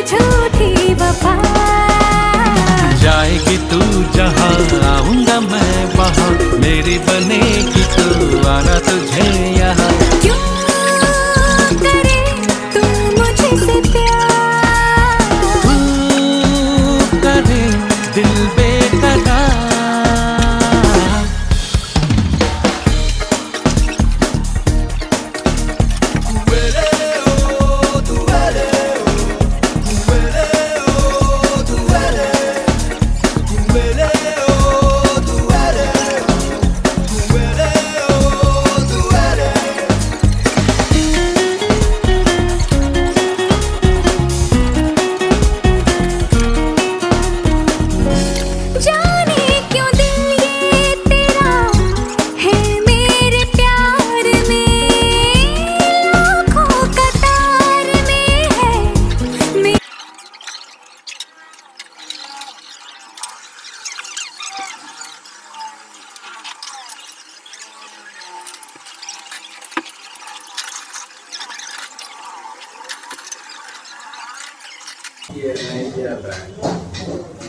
झूठी वफा। जाएगी तू जहाँ आऊंगा मैं वहाँ, मेरी बनेगी तू आना तुझे यहाँ। क्यों करे तू मुझसे प्यार, तू करे दिल बेकरार। जाने क्यों दिल ये तेरा है मेरे प्यार में, लाखों कतार में है मैं। Yeah, man, yeah, man.